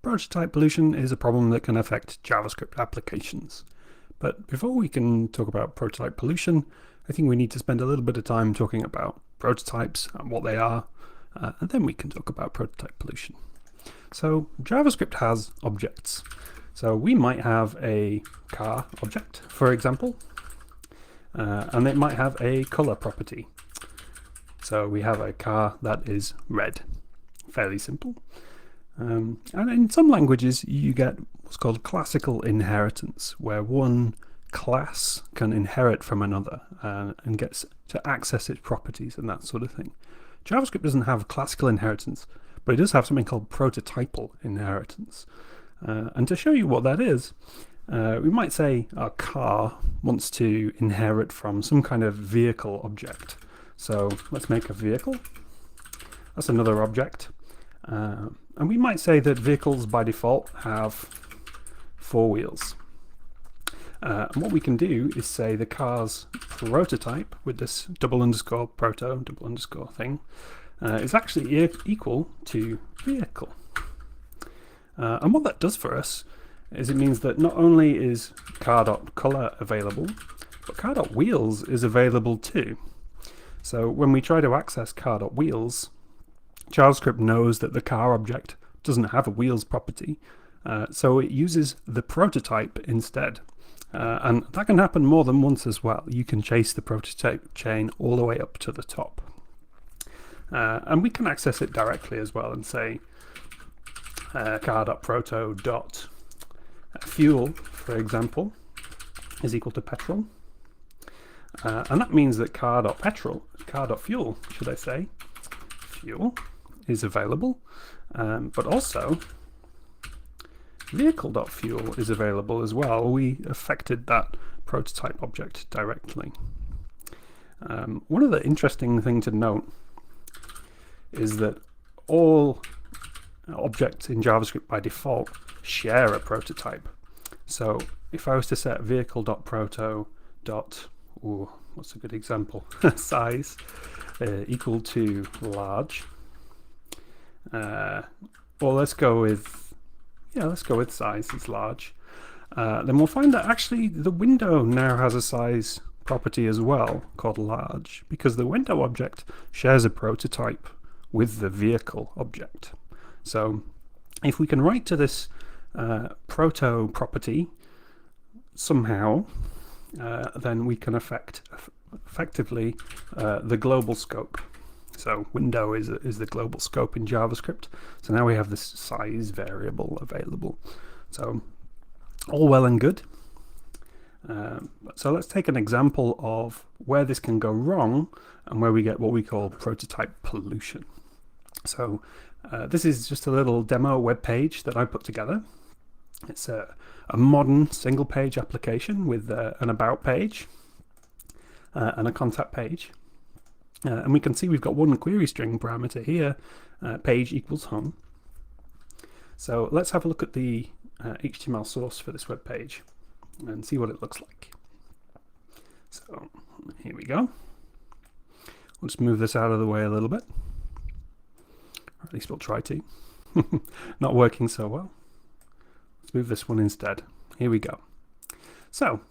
prototype pollution is a problem that can affect JavaScript applications. But before we can talk about prototype pollution, I think we need to spend a little bit of time talking about prototypes and what they are, and then we can talk about prototype pollution. So JavaScript has objects. So we might have a car object, for example, and it might have a color property. So we have a car that is red. Fairly simple. And in some languages you get what's called classical inheritance, where one class can inherit from another and gets to access its properties and that sort of thing. JavaScript doesn't have classical inheritance, but it does have something called prototypal inheritance. And to show you what that is, we might say our car wants to inherit from some kind of vehicle object. So let's make a vehicle. That's another object. And we might say that vehicles by default have 4 wheels. And what we can do is say the car's prototype with this _proto thing is actually equal to vehicle. And what that does for us is it means that not only is car.color available, but car.wheels is available too. So when we try to access car.wheels, JavaScript knows that the car object doesn't have a wheels property, so it uses the prototype instead. And that can happen more than once as well. You can chase the prototype chain all the way up to the top. And we can access it directly as well and say car.proto.fuel, for example, is equal to petrol. And that means that car.fuel, should I say, fuel is available, but also vehicle.fuel is available as well. We affected that prototype object directly. One of the interesting things to note is that all objects in JavaScript by default share a prototype. So if I was to set vehicle.proto. What's a good example? Size equal to large. Well, let's go with size is large. Then we'll find that actually the window now has a size property as well called large, because the window object shares a prototype with the vehicle object. So if we can write to this proto property somehow, then we can effectively the global scope. So window is the global scope in JavaScript. So now we have this size variable available. So all well and good. So let's take an example of where this can go wrong and where we get what we call prototype pollution. So this is just a little demo web page that I put together. It's a modern single page application with an about page and a contact page. And we can see we've got one query string parameter here, page equals home. So let's have a look at the HTML source for this web page and see what it looks like. So here we go. We'll just move this out of the way a little bit, or at least we'll try to. Not working so well. Let's move this one instead. Here we go. So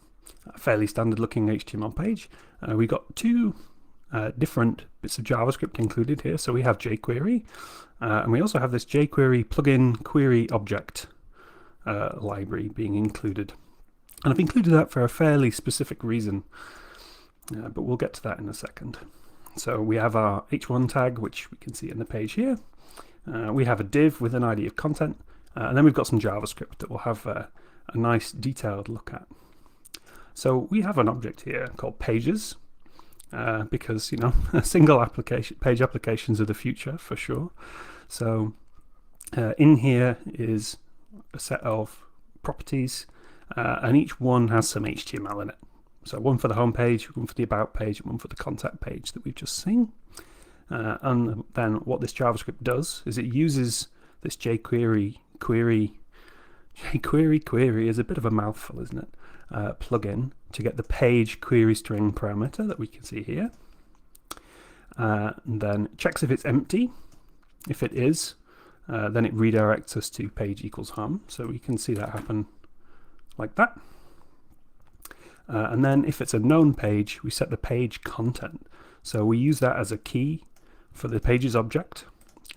a fairly standard looking HTML page. We've got two different bits of JavaScript included here. So we have jQuery, and we also have this jQuery plugin query object library being included. And I've included that for a fairly specific reason, but we'll get to that in a second. So we have our h1 tag, which we can see in the page here. We have a div with an ID of content, and then we've got some JavaScript that we'll have a nice detailed look at. So we have an object here called pages, because single page applications are the future for sure. So in here is a set of properties, and each one has some HTML in it. So one for the home page, one for the about page, and one for the contact page that we've just seen. And then what this JavaScript does is it uses this jQuery query is a bit of a mouthful, isn't it? Plugin to get the page query string parameter that we can see here. And then checks if it's empty. If it is, then it redirects us to page equals home. So we can see that happen like that. And then if it's a known page, we set the page content. So we use that as a key for the pages object.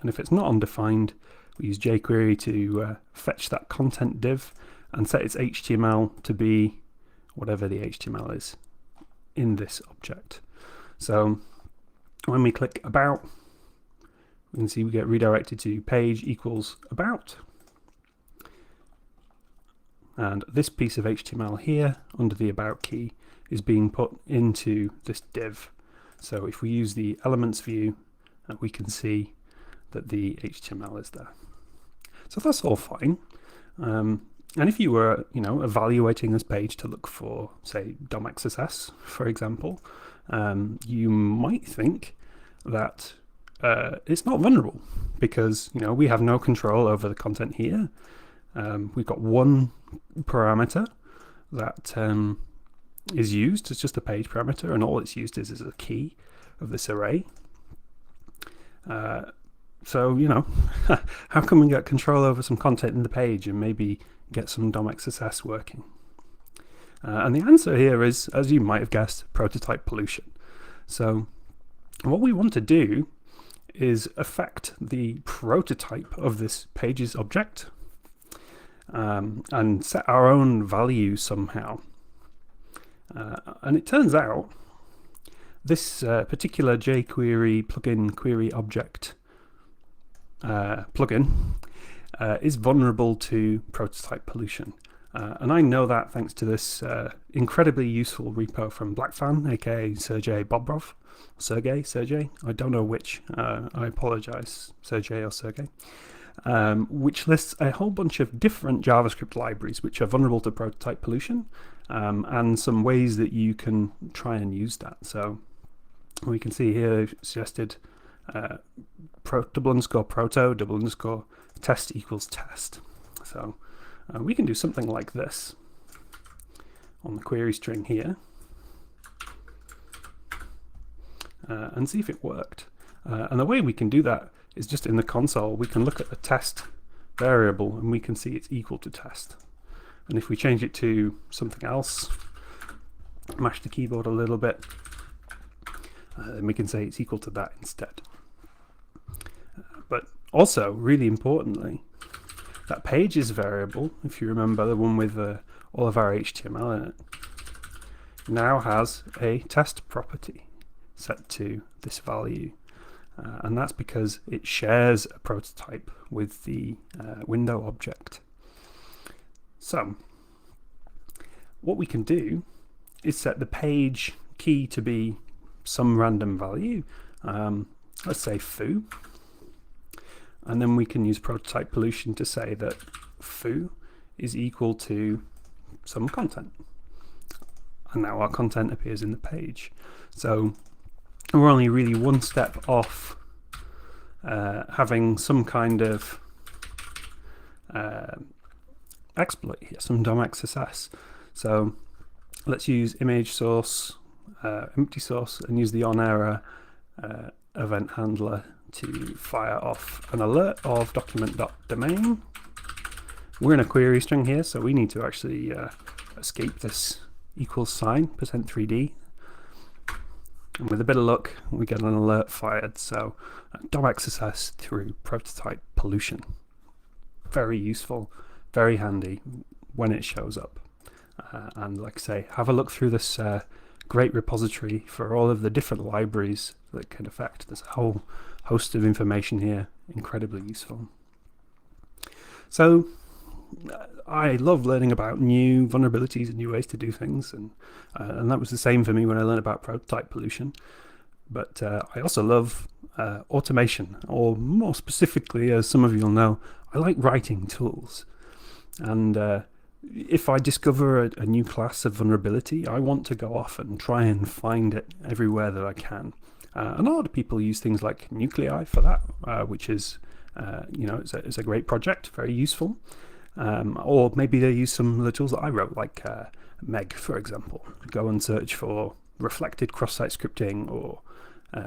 And if it's not undefined, we use jQuery to fetch that content div and set its HTML to be whatever the HTML is in this object. So when we click about, we can see we get redirected to page equals about. And this piece of HTML here under the about key is being put into this div. So if we use the elements view, we can see that the HTML is there. So that's all fine. And if you were, evaluating this page to look for, say, DOM XSS, for example, you might think that it's not vulnerable because, we have no control over the content here. We've got one parameter that is used. It's just a page parameter, and all it's used is as a key of this array. So, how can we get control over some content in the page and maybe get some DOM XSS working? And the answer here is, as you might have guessed, prototype pollution. So what we want to do is affect the prototype of this pages object and set our own value somehow. And it turns out this particular jQuery plugin query object plugin is vulnerable to prototype pollution. And I know that thanks to this incredibly useful repo from BlackFan, aka Sergey Bobrov. Sergey, I don't know which. I apologize, Sergey or Sergey. Which lists a whole bunch of different JavaScript libraries which are vulnerable to prototype pollution, and some ways that you can try and use that. So we can see here they've suggested _proto_test equals test. So we can do something like this on the query string here and see if it worked. And the way we can do that is just in the console. We can look at the test variable and we can see it's equal to test. And if we change it to something else, mash the keyboard a little bit, then we can say it's equal to that instead. But also, really importantly, that pages variable, if you remember the one with all of our HTML in it, now has a test property set to this value. And that's because it shares a prototype with the window object. So what we can do is set the page key to be some random value, let's say foo, and then we can use prototype pollution to say that foo is equal to some content, and now our content appears in the page. So we're only really one step off having some kind of exploit here, some DOM XSS. So let's use image source, empty source, and use the onError event handler to fire off an alert of document.domain. We're in a query string here, so we need to actually escape this equals sign, %3d. And with a bit of luck, we get an alert fired. So DOM XSS through prototype pollution. Very useful, very handy when it shows up. And like I say, have a look through this great repository for all of the different libraries that can affect. There's a whole host of information here, incredibly useful. So I love learning about new vulnerabilities and new ways to do things, and that was the same for me when I learned about prototype pollution. But I also love automation, or more specifically, as some of you'll know, I like writing tools. And if I discover a new class of vulnerability, I want to go off and try and find it everywhere that I can. And a lot of people use things like Nuclei for that, which is, it's a great project, very useful. Or maybe they use some of the tools that I wrote, like Meg, for example. Go and search for reflected cross-site scripting, or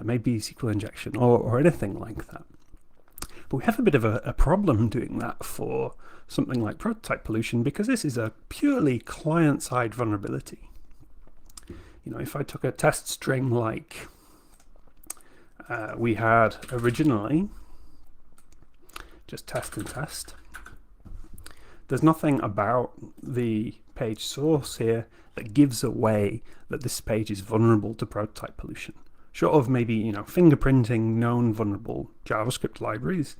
maybe SQL injection, or anything like that. But we have a bit of a problem doing that for something like prototype pollution, because this is a purely client-side vulnerability. You know, if I took a test string like we had originally, just test and test, there's nothing about the page source here that gives away that this page is vulnerable to prototype pollution. Short of maybe, you know, fingerprinting known vulnerable JavaScript libraries.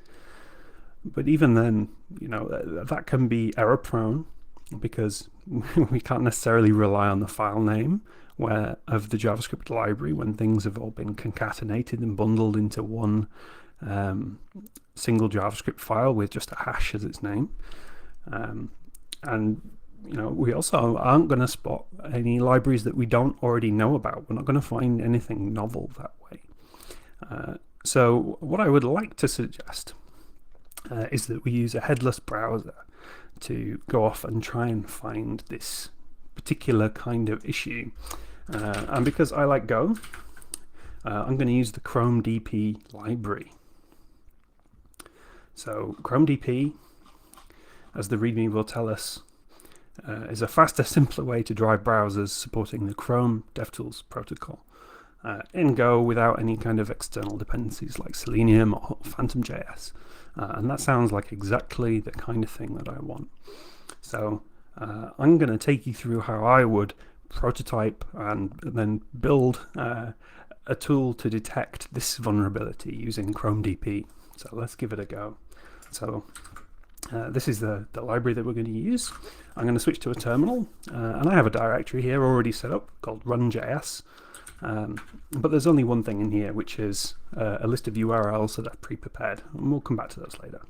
But even then, you know, that can be error prone, because we can't necessarily rely on the file name of the JavaScript library when things have all been concatenated and bundled into one single JavaScript file with just a hash as its name. And you know, we also aren't going to spot any libraries that we don't already know about. We're not going to find anything novel that way. So what I would like to suggest is that we use a headless browser to go off and try and find this particular kind of issue. And because I like Go, I'm going to use the Chromedp library. So Chromedp, as the README will tell us, is a faster, simpler way to drive browsers supporting the Chrome DevTools protocol in Go without any kind of external dependencies like Selenium or Phantom.js. And that sounds like exactly the kind of thing that I want. So I'm going to take you through how I would prototype and then build a tool to detect this vulnerability using Chromedp. So let's give it a go. So this is the library that we're going to use. I'm going to switch to a terminal, and I have a directory here already set up called run.js. But there's only one thing in here, which is a list of URLs that are pre-prepared, and we'll come back to those later.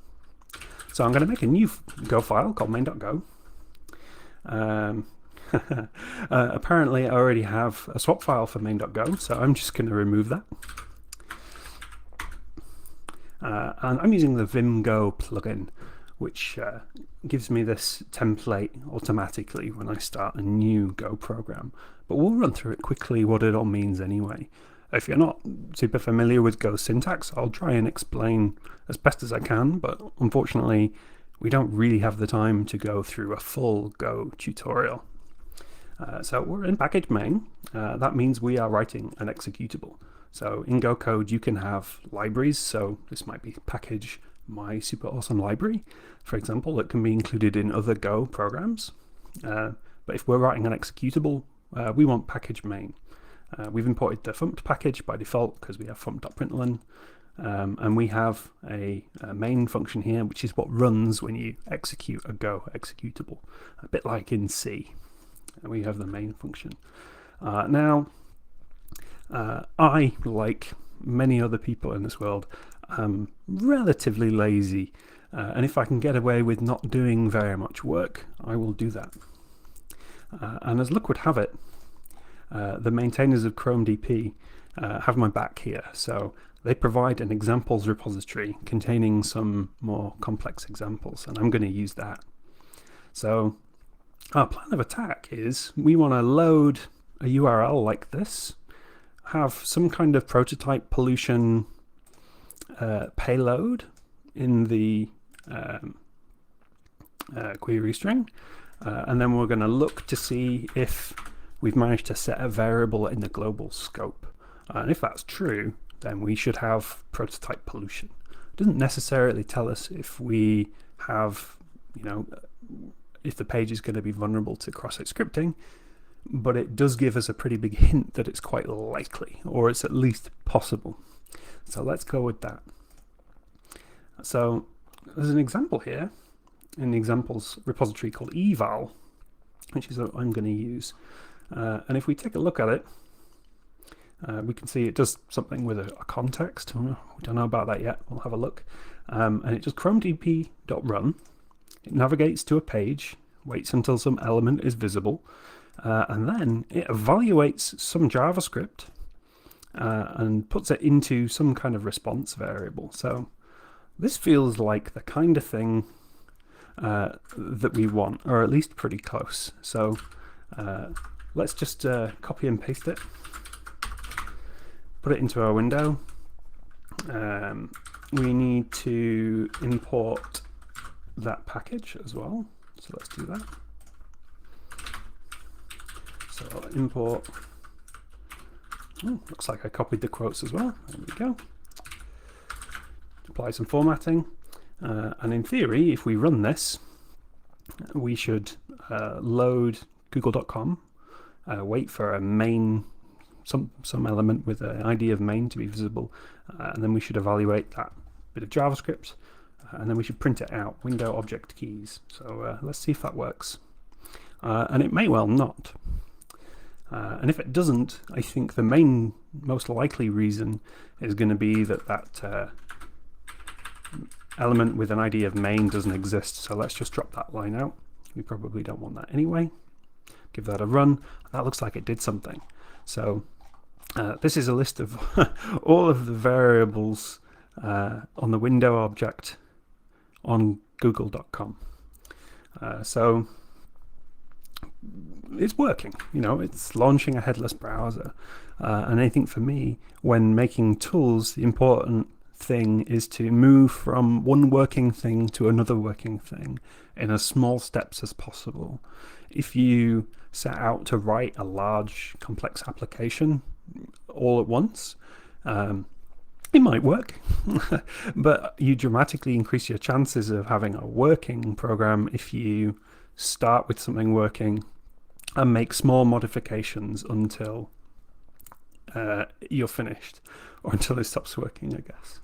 So I'm going to make a new Go file called main.go. Apparently I already have a swap file for main.go, so I'm just going to remove that. And I'm using the vimgo plugin, which gives me this template automatically when I start a new Go program. But we'll run through it quickly, what it all means anyway. If you're not super familiar with Go syntax, I'll try and explain as best as I can, but unfortunately we don't really have the time to go through a full Go tutorial. So we're in package main. That means we are writing an executable. So in Go code you can have libraries, so this might be package my super awesome library, for example, that can be included in other Go programs. But if we're writing an executable, we want package main. We've imported the fumped package by default because we have fumpt.println, and we have a main function here, which is what runs when you execute a Go executable, a bit like in C. We have the main function. Now, I, like many other people in this world, am relatively lazy, and if I can get away with not doing very much work, I will do that. And as luck would have it, the maintainers of Chromedp have my back here. So they provide an examples repository containing some more complex examples, and I'm going to use that. So our plan of attack is we want to load a URL like this, have some kind of prototype pollution payload in the query string, and then we're going to look to see if we've managed to set a variable in the global scope. And if that's true, then we should have prototype pollution. It doesn't necessarily tell us if we have, you know, if the page is going to be vulnerable to cross-site scripting, but it does give us a pretty big hint that it's quite likely, or it's at least possible. So let's go with that. So there's an example here in the examples repository called eval, which is what I'm going to use. And if we take a look at it, we can see it does something with a context. We don't know about that yet. We'll have a look. And it does chromedp.run. It navigates to a page, waits until some element is visible, and then it evaluates some JavaScript and puts it into some kind of response variable. So this feels like the kind of thing that we want, or at least pretty close. So let's just copy and paste it, put it into our window, we need to import that package as well. So let's do that. So I'll import. Oh, looks like I copied the quotes as well. There we go. Apply some formatting. And in theory, if we run this, we should load google.com, wait for a main, some element with an ID of main to be visible, and then we should evaluate that bit of JavaScript, and then we should print it out, window object keys. So let's see if that works. And it may well not. And if it doesn't, I think the main, most likely reason is going to be that element with an ID of main doesn't exist. So let's just drop that line out. We probably don't want that anyway. Give that a run. That looks like it did something. So this is a list of all of the variables on the window object on google.com. So it's working, you know, it's launching a headless browser. And I think for me, when making tools, the important thing is to move from one working thing to another working thing in as small steps as possible. If you set out to write a large, complex application all at once, it might work, but you dramatically increase your chances of having a working program if you start with something working and make small modifications until you're finished, or until it stops working, I guess.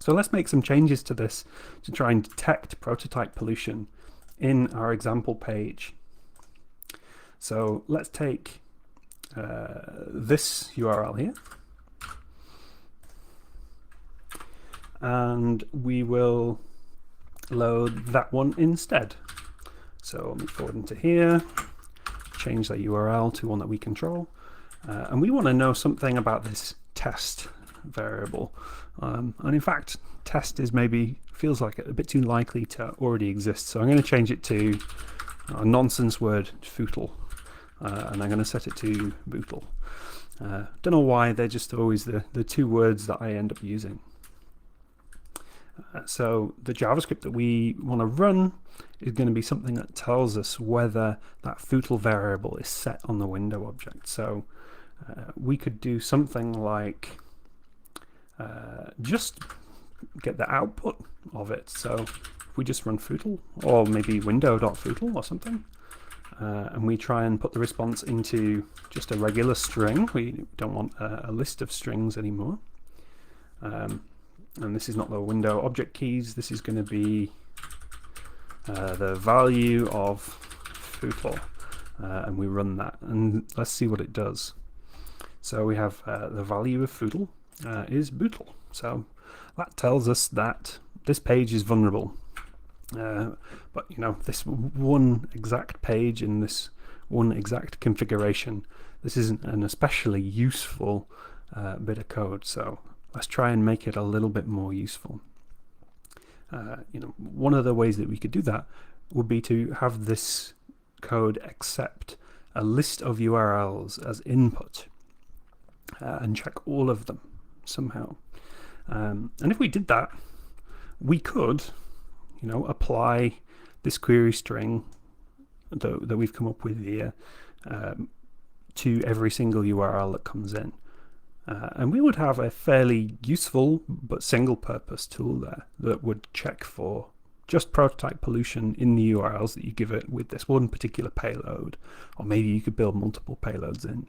So let's make some changes to this to try and detect prototype pollution in our example page. So let's take this URL here, and we will load that one instead. So I'll move forward into here, change the URL to one that we control, and we want to know something about this test variable. And in fact, test is maybe feels like a bit too likely to already exist. So I'm going to change it to a nonsense word, footle, and I'm going to set it to bootle. Don't know why, they're just always the two words that I end up using. So the JavaScript that we want to run is going to be something that tells us whether that footle variable is set on the window object. So we could do something like just get the output of it. So if we just run footle, or maybe window.footle or something, and we try and put the response into just a regular string. We don't want a list of strings anymore. And this is not the window object keys. This is going to be the value of footle, and we run that, and let's see what it does. So we have the value of footle is bootle. So that tells us that this page is vulnerable. But you know, this one exact page in this one exact configuration, this isn't an especially useful bit of code. So let's try and make it a little bit more useful. You know, one of the ways that we could do that would be to have this code accept a list of URLs as input and check all of them somehow. And if we did that, we could, you know, apply this query string that we've come up with here to every single URL that comes in. And we would have a fairly useful but single purpose tool there that would check for just prototype pollution in the URLs that you give it with this one particular payload, or maybe you could build multiple payloads in.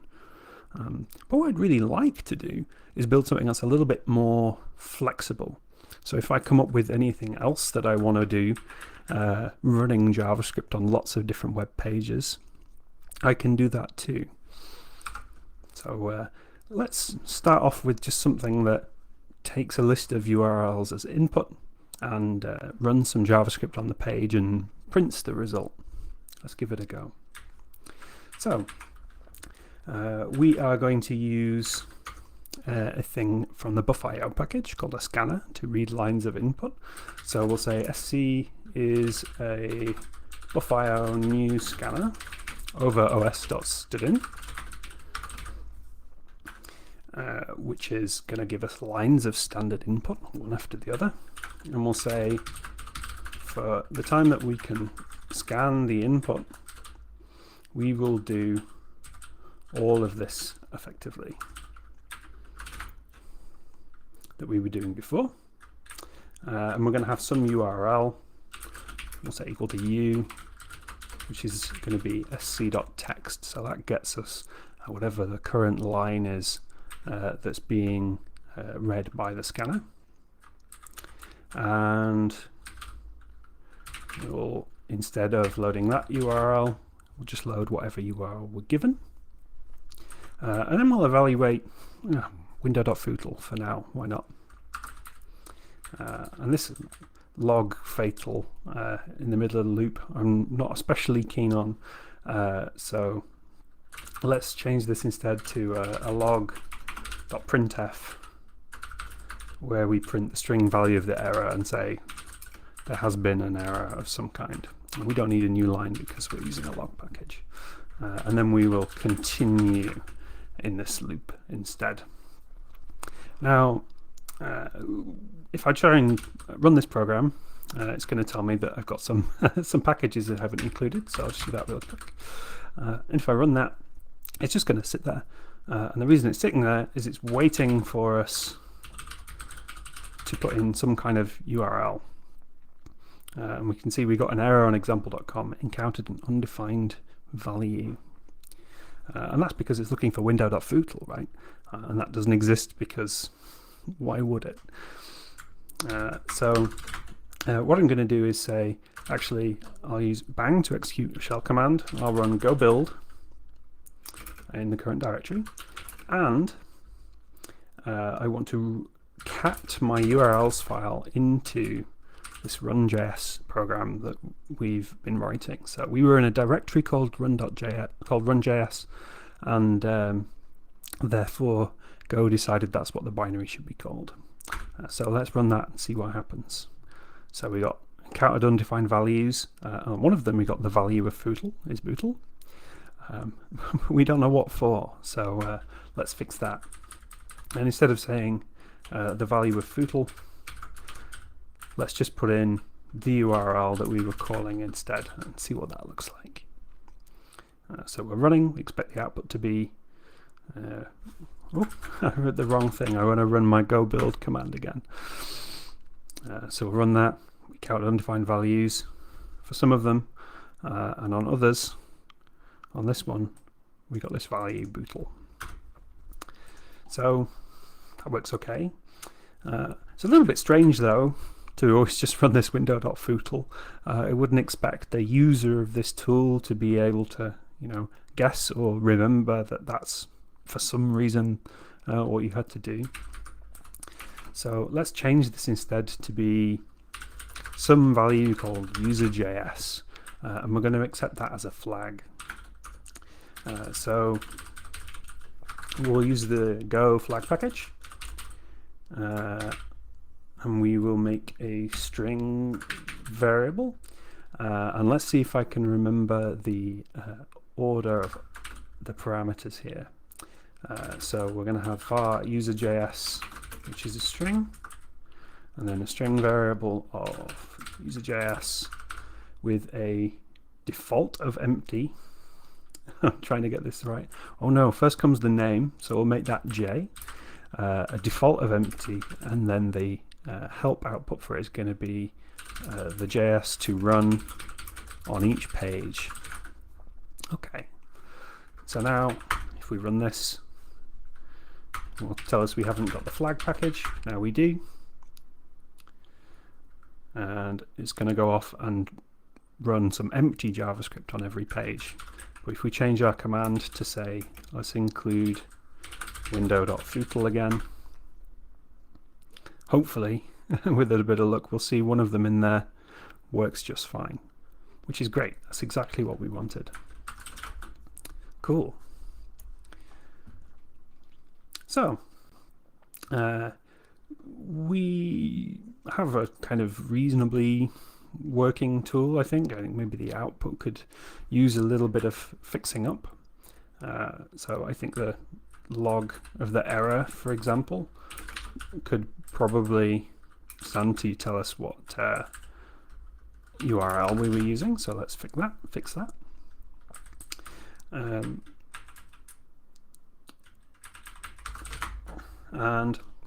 But what I'd really like to do is build something that's a little bit more flexible. So if I come up with anything else that I want to do, running JavaScript on lots of different web pages, I can do that too. So let's start off with just something that takes a list of URLs as input and runs some JavaScript on the page and prints the result. Let's give it a go. So we are going to use a thing from the buff.io package called a scanner to read lines of input. So we'll say sc is a buff.io new scanner over os.studin. which is going to give us lines of standard input, one after the other. And we'll say for the time that we can scan the input, we will do all of this effectively that we were doing before. And we're going to have some URL, we'll say equal to u, which is going to be sc.text. So that gets us whatever the current line is that's being read by the scanner. And we'll, instead of loading that URL, we'll just load whatever URL we're given. And then we'll evaluate window.footle for now, why not? And this log fatal in the middle of the loop I'm not especially keen on, so let's change this instead to a log.printf, where we print the string value of the error and say there has been an error of some kind. And we don't need a new line because we're using a log package. And then we will continue in this loop instead. Now, if I try and run this program, it's going to tell me that I've got some some packages that I haven't included, so I'll just do that real quick. And if I run that, it's just going to sit there. And the reason it's sitting there is it's waiting for us to put in some kind of URL. And we can see we got an error on example.com, encountered an undefined value. And that's because it's looking for window.footle, right? And that doesn't exist because why would it? So what I'm going to do is say, actually, I'll use bang to execute a shell command. I'll run go build in the current directory. And I want to cat my URLs file into this run.js program that we've been writing. So we were in a directory called run.js, and therefore Go decided that's what the binary should be called. So let's run that and see what happens. So we got encountered undefined values. On one of them we got the value of footle is bootle. We don't know what for, so let's fix that. And instead of saying the value of footle, let's just put in the URL that we were calling instead and see what that looks like. So we're running, we expect the output to be oh, I read the wrong thing. I want to run my go build command again. So we'll run that. We count undefined values for some of them, and on others, on this one, we got this value bootle. So that works okay. It's a little bit strange though to always just run this window.footle. I wouldn't expect the user of this tool to be able to, guess or remember that that's for some reason what you had to do. So let's change this instead to be some value called user.js, and we're going to accept that as a flag. So we'll use the go flag package, and we will make a string variable, and let's see if I can remember the order of the parameters here. So we're going to have var user.js, which is a string, and then a string variable of user.js with a default of empty. I'm trying to get this right. Oh no, first comes the name, so we'll make that J, a default of empty, and then the help output for it is going to be the JS to run on each page. Okay, so now if we run this, it will tell us we haven't got the flag package. Now we do, and it's going to go off and run some empty JavaScript on every page. But if we change our command to say, let's include window.footle again, hopefully with a bit of luck we'll see one of them in there works just fine, which is great. That's exactly what we wanted. Cool. So we have a kind of reasonably working tool, I think. I think maybe the output could use a little bit of fixing up. So I think the log of the error, for example, could probably stand to tell us what URL we were using. So let's fix that. And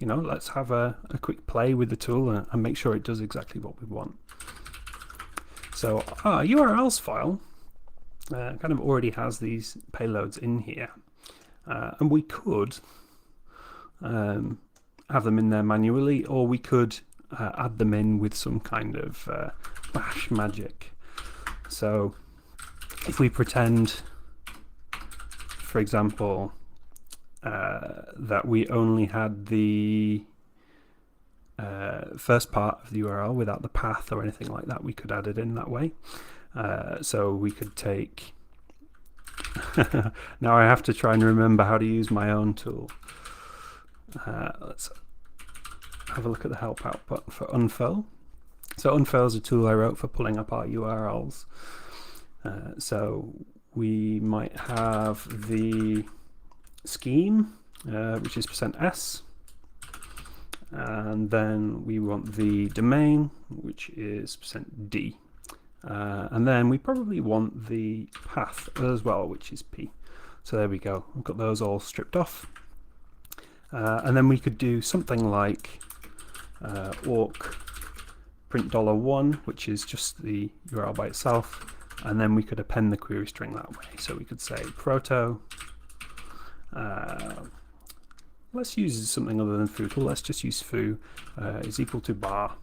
let's have a quick play with the tool and make sure it does exactly what we want. So our URLs file kind of already has these payloads in here, and we could have them in there manually, or we could add them in with some kind of bash magic. So if we pretend, for example, that we only had the first part of the URL without the path or anything like that, we could add it in that way. So we could take now I have to try and remember how to use my own tool. Let's have a look at the help output for unfurl. So unfurl is a tool I wrote for pulling up our URLs. So we might have the scheme, which is %s, and then we want the domain, which is %d, and then we probably want the path as well, which is p. So there we go, I've got those all stripped off. And then we could do something like awk print $1, which is just the URL by itself, and then we could append the query string that way. So we could say proto, let's use something other than foo tool, let's just use foo is equal to bar,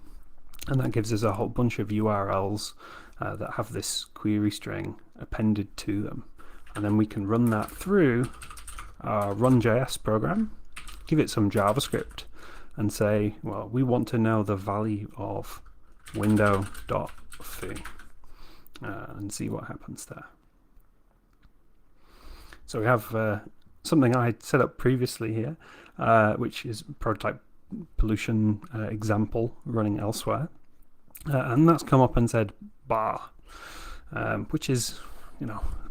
and that gives us a whole bunch of URLs that have this query string appended to them. And then we can run that through our run.js program, give it some JavaScript, and say, well, we want to know the value of window.foo, and see what happens there. So we have something I had set up previously here, which is prototype pollution example running elsewhere, and that's come up and said bar, which is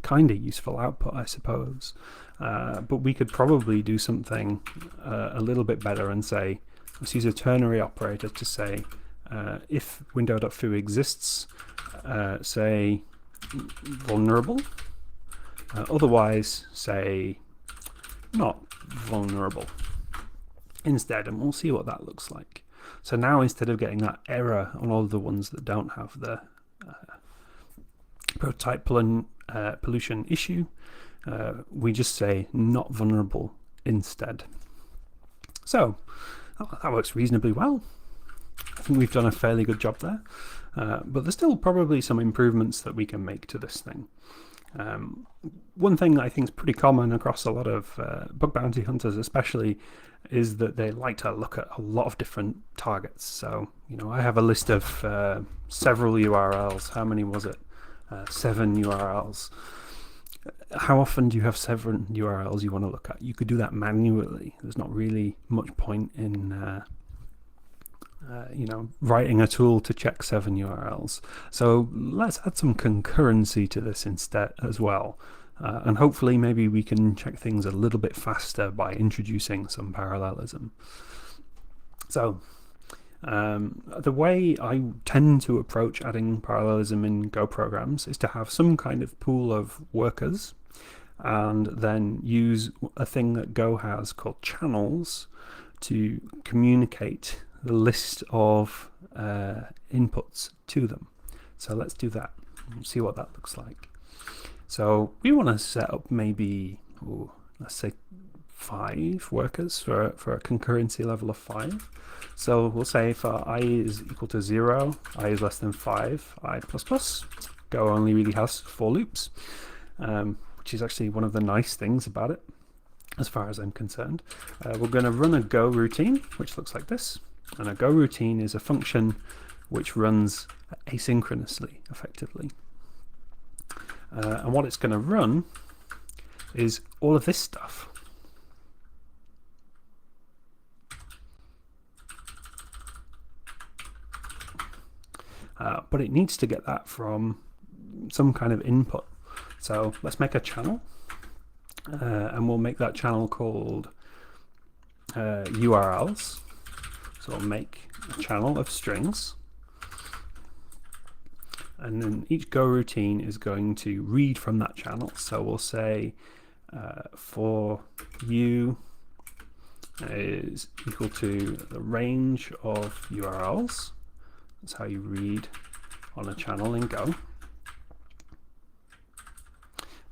kind of useful output, I suppose. But we could probably do something a little bit better and say, let's use a ternary operator to say if window.foo exists, say vulnerable, otherwise say not vulnerable instead, and we'll see what that looks like. So now instead of getting that error on all of the ones that don't have the prototype pollution issue, we just say not vulnerable instead. So that works reasonably well. I think we've done a fairly good job there, but there's still probably some improvements that we can make to this thing. One thing that I think is pretty common across a lot of bug bounty hunters especially is that they like to look at a lot of different targets. So I have a list of several URLs. How many was it? 7 URLs. How often do you have 7 URLs you want to look at? You could do that manually. There's not really much point in writing a tool to check 7 URLs. So let's add some concurrency to this instead as well. And hopefully maybe we can check things a little bit faster by introducing some parallelism. So the way I tend to approach adding parallelism in Go programs is to have some kind of pool of workers, and then use a thing that Go has called channels to communicate the list of inputs to them. So let's do that and see what that looks like. So we want to set up maybe, let's say 5 workers for a concurrency level of 5. So we'll say for I is equal to 0, I is less than 5, I plus. Go only really has 4 loops, which is actually one of the nice things about it, as far as I'm concerned. We're going to run a Go routine, which looks like this. And a Go routine is a function which runs asynchronously, effectively. And what it's going to run is all of this stuff. But it needs to get that from some kind of input. So let's make a channel. and we'll make that channel called URLs. So we'll make a channel of strings, and then each go routine is going to read from that channel. So we'll say for u is equal to the range of URLs. That's how you read on a channel in Go.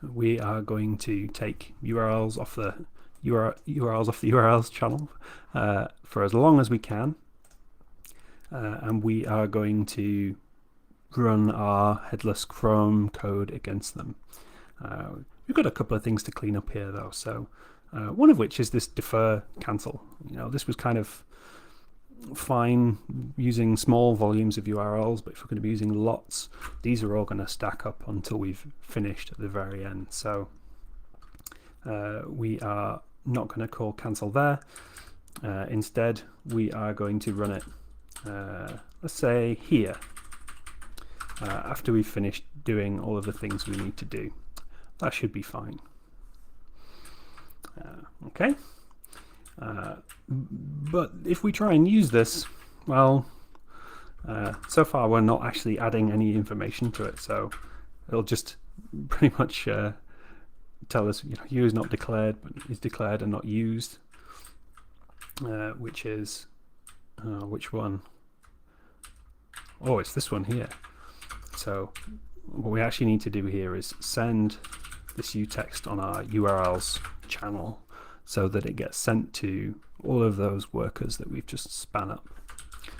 We are going to take URLs off the URLs channel for as long as we can, and we are going to run our headless Chrome code against them. We've got a couple of things to clean up here though. So one of which is this defer cancel. This was kind of fine using small volumes of URLs, but if we're going to be using lots, these are all going to stack up until we've finished at the very end. So we are not going to call cancel there. Instead, we are going to run it, let's say here, after we've finished doing all of the things we need to do. That should be fine. Okay. But if we try and use this, well, so far we're not actually adding any information to it, so it'll just pretty much tell us, U is not declared, but is declared and not used, which is which one? Oh, it's this one here. So what we actually need to do here is send this uText on our URLs channel so that it gets sent to all of those workers that we've just span up.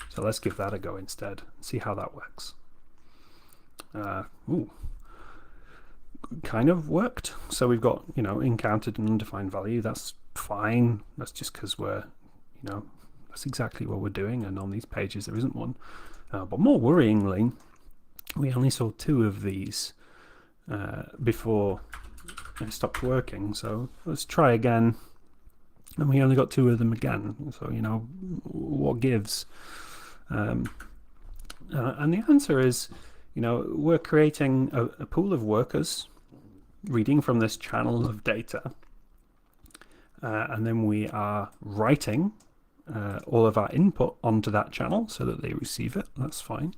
So let's give that a go instead and see how that works. Kind of worked. So we've got, encountered an undefined value. That's fine. That's just because we're, that's exactly what we're doing, and on these pages there isn't one. But more worryingly, we only saw 2 of these before it stopped working. So let's try again, and we only got 2 of them again. So what gives? And the answer is, we're creating a pool of workers reading from this channel of data, and then we are writing all of our input onto that channel so that they receive it. That's fine.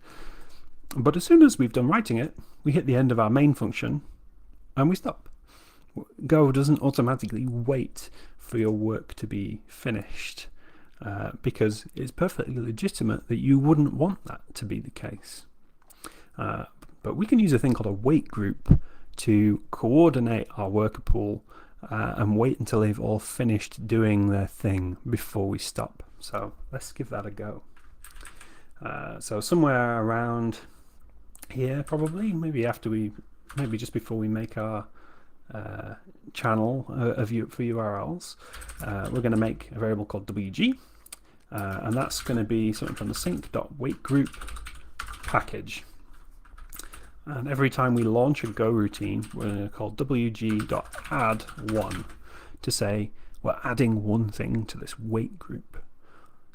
But as soon as we've done writing it, we hit the end of our main function and we stop. Go doesn't automatically wait for your work to be finished, because it's perfectly legitimate that you wouldn't want that to be the case. But we can use a thing called a wait group to coordinate our worker pool and wait until they've all finished doing their thing before we stop. So let's give that a go. So somewhere around here, probably, maybe just before we make our channel for URLs, we're going to make a variable called wg, and that's going to be something from the sync.waitGroup package. And every time we launch a Go routine, we're going to call wg.add1 to say we're adding one thing to this wait group.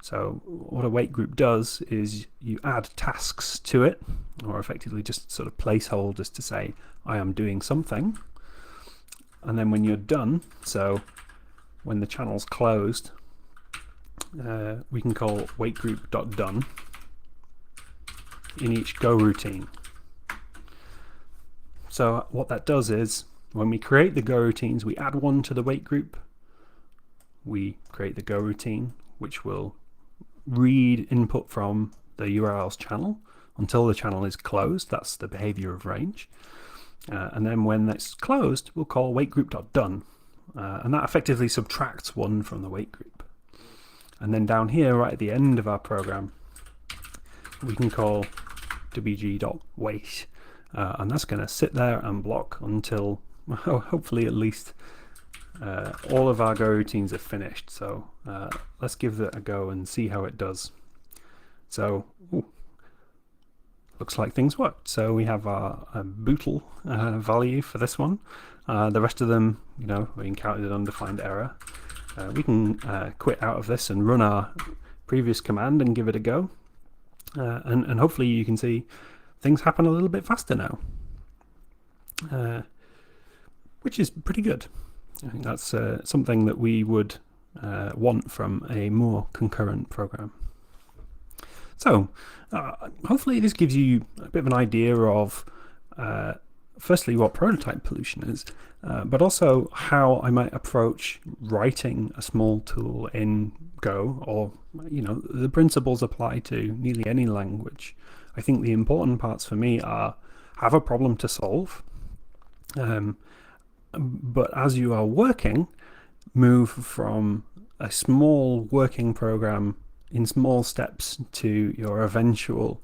So what a wait group does is you add tasks to it, or effectively just sort of placeholders to say, I am doing something. And then when you're done, so when the channel's closed, we can call waitGroup.done in each Go routine. So what that does is, when we create the Go routines, we add one to the wait group. We create the Go routine, which will read input from the URLs channel until the channel is closed. That's the behavior of range. And then when it's closed, we'll call waitGroup.done. And that effectively subtracts one from the wait group. And then down here, right at the end of our program, we can call wg.wait. And that's going to sit there and block until, hopefully at least, all of our Go routines are finished. So let's give that a go and see how it does. So, looks like things worked. So we have our bootle value for this one. The rest of them, we encountered an undefined error. We can quit out of this and run our previous command and give it a go. And hopefully you can see things happen a little bit faster now, which is pretty good. I think that's something that we would want from a more concurrent program. So hopefully this gives you a bit of an idea of firstly what prototype pollution is, but also how I might approach writing a small tool in Go, or the principles apply to nearly any language. I think the important parts for me are have a problem to solve, but as you are working, move from a small working program in small steps to your eventual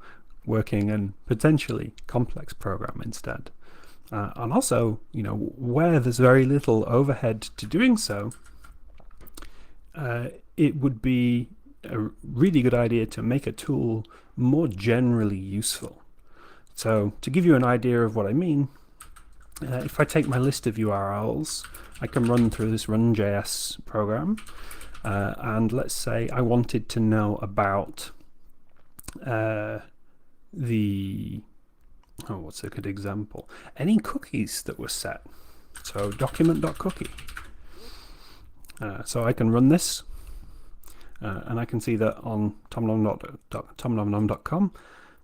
working and potentially complex program instead. And also, where there's very little overhead to doing so, it would be a really good idea to make a tool more generally useful. So to give you an idea of what I mean, if I take my list of URLs, I can run through this run.js program, and let's say I wanted to know about what's a good example? Any cookies that were set. So document.cookie. So I can run this, and I can see that on tomnomnom.com,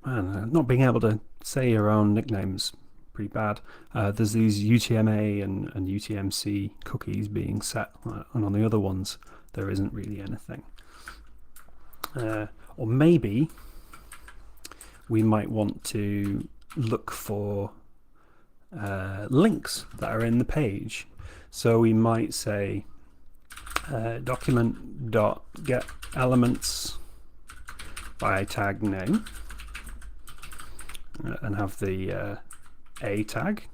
man, not being able to say your own nicknames pretty bad. There's these UTM-A and UTM-C cookies being set, and on the other ones there isn't really anything. Or maybe we might want to look for links that are in the page. So we might say document.getElements by tag name, and have the A tag,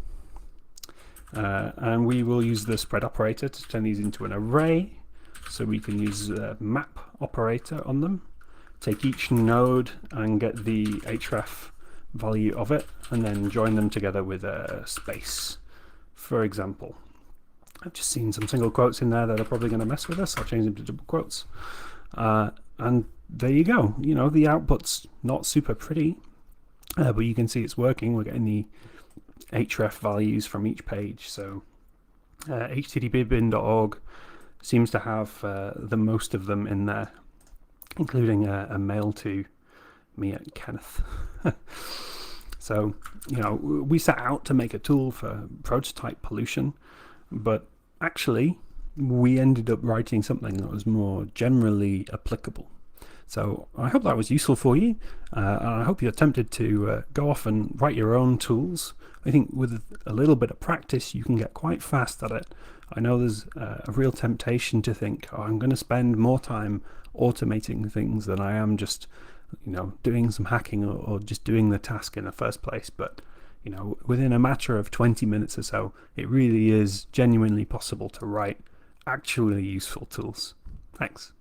and we will use the spread operator to turn these into an array, so we can use the map operator on them, take each node and get the href value of it, and then join them together with a space, for example. I've just seen some single quotes in there that are probably going to mess with us. I'll change them to double quotes, and there you go. The output's not super pretty, but you can see it's working. We're getting the href values from each page. So httpbin.org seems to have the most of them in there, including a mail to me at Kenneth. So we set out to make a tool for prototype pollution, but actually we ended up writing something that was more generally applicable. So I hope that was useful for you, and I hope you're tempted to go off and write your own tools. I think with a little bit of practice you can get quite fast at it. I know there's a real temptation to think, I'm going to spend more time automating things than I am just doing some hacking or just doing the task in the first place. But within a matter of 20 minutes or so, it really is genuinely possible to write actually useful tools. Thanks.